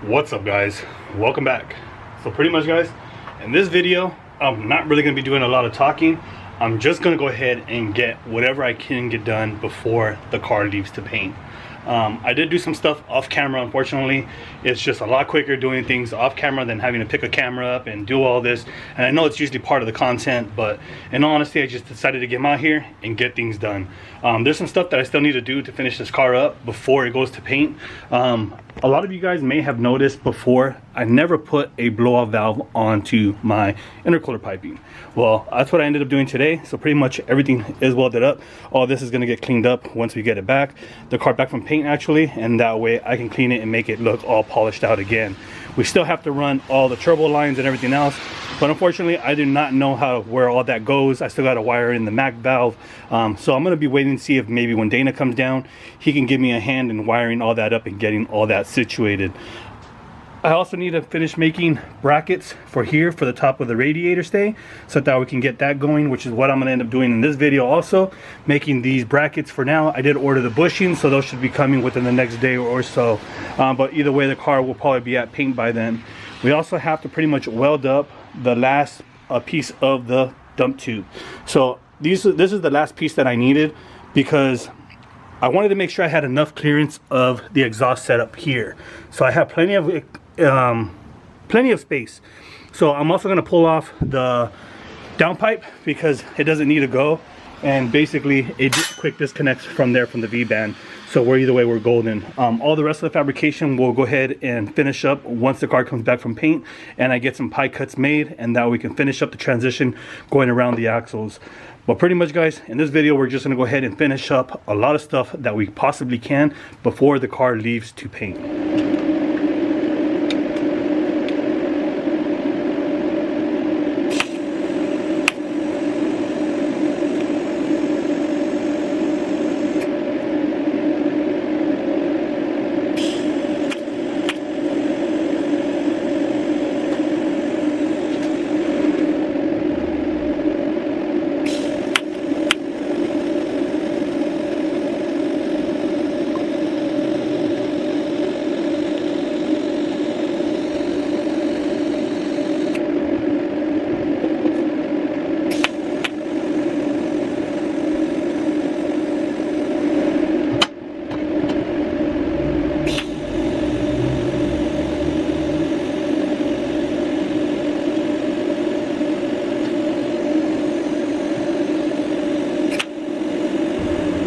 What's up, guys? Welcome back. So pretty much, guys, in this video I'm not really going to be doing a lot of talking. I'm just going to go ahead and get whatever I can get done before the car leaves to paint. I did do some stuff off camera. Unfortunately, it's just a lot quicker doing things off camera than having to pick a camera up and do all this. And I know it's usually part of the content, but in all honesty, I just decided to get out here and get things done. There's some stuff that I still need to do to finish this car up before it goes to paint. A lot of you guys may have noticed before, I never put a blow-off valve onto my intercooler piping. Well, that's what I ended up doing today. So pretty much everything is welded up. All this is going to get cleaned up once we get it back, the car back from paint actually, and that way I can clean it and make it look all polished out again. We still have to run all the turbo lines and everything else, but unfortunately I do not know where all that goes. I still got to wire in the MAC valve, so I'm going to be waiting to see if maybe when Dana comes down, he can give me a hand in wiring all that up and getting all that situated. I also need to finish making brackets for here for the top of the radiator stay, so that we can get that going, which is what I'm going to end up doing in this video. Also making these brackets for now. I did order the bushings, so those should be coming within the next day or so, but either way the car will probably be at paint by then. We also have to pretty much weld up the last piece of the dump tube. So this is the last piece that I needed, because I wanted to make sure I had enough clearance of the exhaust setup here, so I have plenty of space. So I'm also going to pull off the downpipe because it doesn't need to go, and basically it just quick disconnects from there from the V-band, so either way we're golden. All the rest of the fabrication we'll go ahead and finish up once the car comes back from paint and I get some pie cuts made, and that we can finish up the transition going around the axles. But pretty much, guys, in this video we're just going to go ahead and finish up a lot of stuff that we possibly can before the car leaves to paint.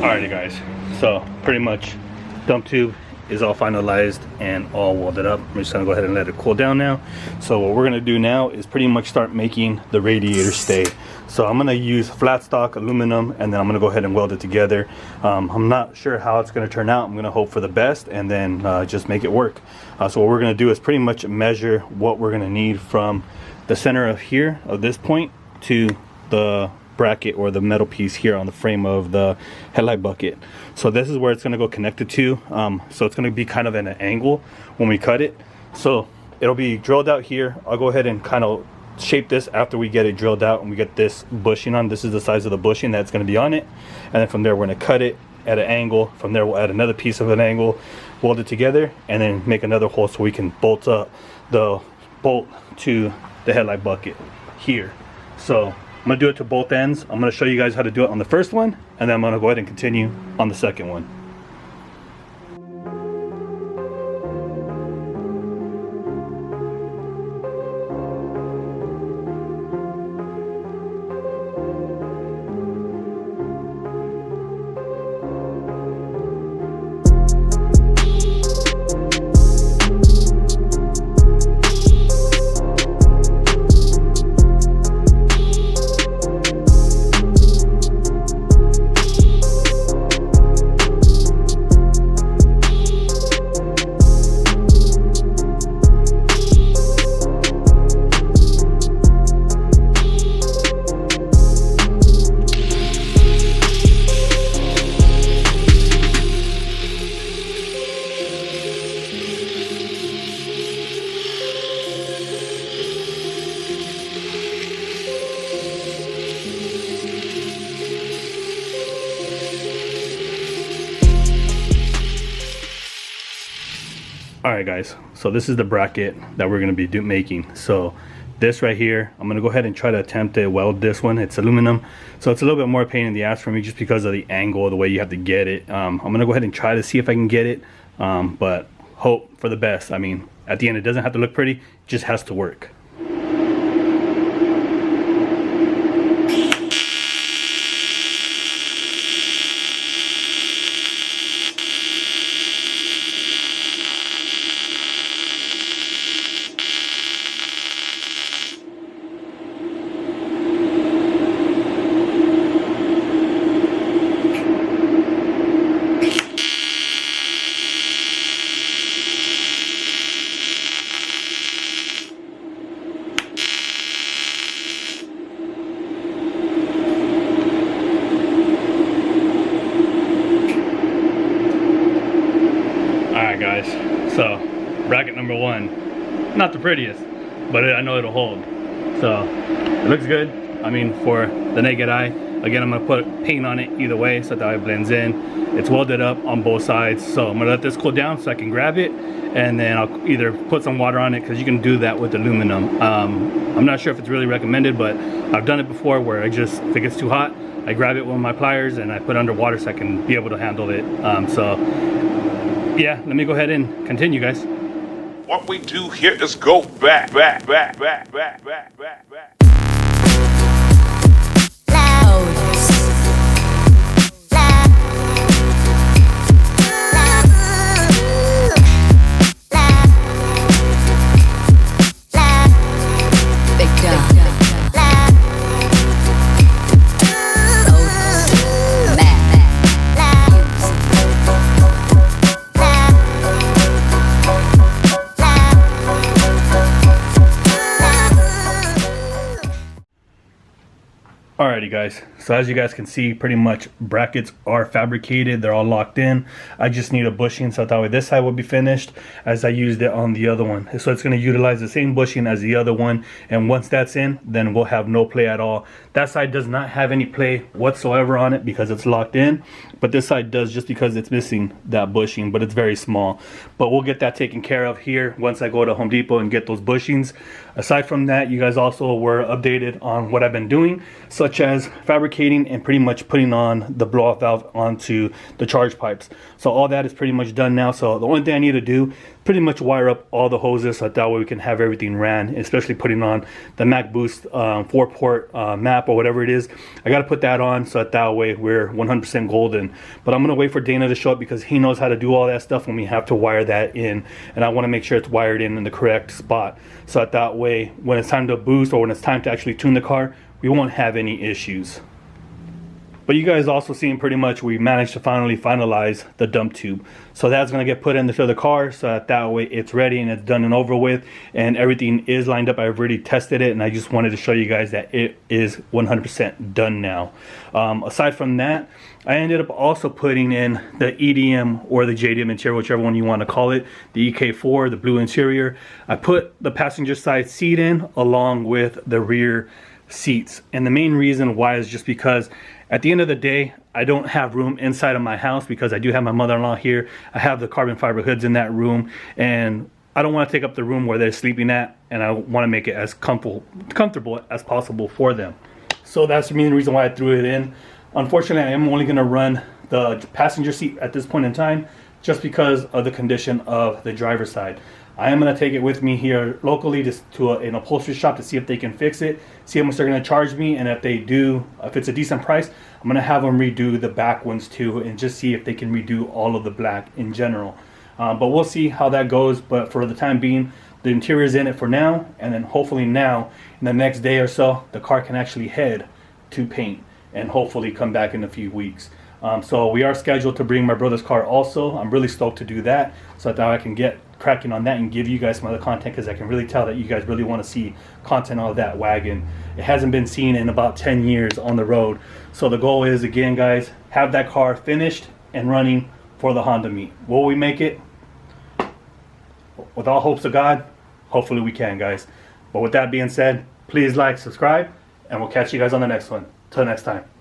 Alrighty, guys, so pretty much dump tube is all finalized and all welded up. I'm just gonna go ahead and let it cool down now. So what we're gonna do now is pretty much start making the radiator stay. So I'm gonna use flat stock aluminum, and then I'm gonna go ahead and weld it together. I'm not sure how it's gonna turn out. I'm gonna hope for the best and then just make it work. So what we're gonna do is pretty much measure what we're gonna need from the center of here, of this point, to the bracket or the metal piece here on the frame of the headlight bucket. So this is where it's going to go connected to, so it's going to be kind of at an angle when we cut it. So it'll be drilled out here. I'll go ahead and kind of shape this after we get it drilled out and we get this bushing on. This is the size of the bushing that's going to be on it, and then from there we're going to cut it at an angle. From there we'll add another piece of an angle, weld it together, and then make another hole so we can bolt up the bolt to the headlight bucket here. So I'm going to do it to both ends. I'm going to show you guys how to do it on the first one, and then I'm going to go ahead and continue on the second one. Alright guys, so this is the bracket that we're going to be making. So this right here, I'm going to go ahead and try to attempt to weld this one. It's aluminum, so it's a little bit more pain in the ass for me just because of the angle, the way you have to get it. I'm going to go ahead and try to see if I can get it, but hope for the best. I mean, at the end, it doesn't have to look pretty, it just has to work. Guys, so bracket number one, not the prettiest, but I know it'll hold, so it looks good. I mean, for the naked eye, again, I'm gonna put paint on it either way so that it blends in. It's welded up on both sides, so I'm gonna let this cool down so I can grab it, and then I'll either put some water on it, because you can do that with aluminum. I'm not sure if it's really recommended, but I've done it before where if it gets too hot, I grab it with my pliers and I put it under water so I can be able to handle it. So yeah, let me go ahead and continue, guys. What we do here is go back. Alrighty guys, so as you guys can see, pretty much brackets are fabricated, they're all locked in. I just need a bushing so that way this side will be finished as I used it on the other one. So it's going to utilize the same bushing as the other one, and once that's in, then we'll have no play at all. That side does not have any play whatsoever on it because it's locked in, but this side does just because it's missing that bushing, but it's very small. But we'll get that taken care of here once I go to Home Depot and get those bushings. Aside from that, you guys also were updated on what I've been doing, such as fabricating and pretty much putting on the blow-off valve onto the charge pipes. So all that is pretty much done now. So the only thing I need to do, pretty much wire up all the hoses so that way we can have everything ran, especially putting on the Mac Boost 4-port map or whatever it is. I got to put that on so that way we're 100% golden. But I'm going to wait for Dana to show up because he knows how to do all that stuff when we have to wire that in. And I want to make sure it's wired in the correct spot so that way when it's time to boost or when it's time to actually tune the car, we won't have any issues. But you guys also seen pretty much we managed to finally finalize the dump tube. So that's going to get put into the car so that way it's ready and it's done and over with and everything is lined up. I've already tested it and I just wanted to show you guys that it is 100% done now. Aside from that, I ended up also putting in the EDM or the JDM interior, whichever one you want to call it, the EK4, the blue interior. I put the passenger side seat in along with the rear seats, and the main reason why is just because at the end of the day I don't have room inside of my house because I do have my mother-in-law here. I have the carbon fiber hoods in that room and I don't want to take up the room where they're sleeping at, and I want to make it as comfortable as possible for them. So that's the main reason why I threw it in. Unfortunately, I am only going to run the passenger seat at this point in time just because of the condition of the driver's side. I am going to take it with me here locally just to an upholstery shop to see if they can fix it, see how much they're going to charge me, and if they do, if it's a decent price, I'm going to have them redo the back ones too and just see if they can redo all of the black in general. But we'll see how that goes. But for the time being, the interior is in it for now, and then hopefully now in the next day or so the car can actually head to paint and hopefully come back in a few weeks. So we are scheduled to bring my brother's car also. I'm really stoked to do that so that I can get cracking on that and give you guys some other content, because I can really tell that you guys really want to see content on that wagon. It hasn't been seen in about 10 years on the road. So the goal is, again guys, have that car finished and running for the Honda meet. Will we make it? With all hopes of God, hopefully we can, guys. But with that being said, please like, subscribe, and we'll catch you guys on the next one. Till next time.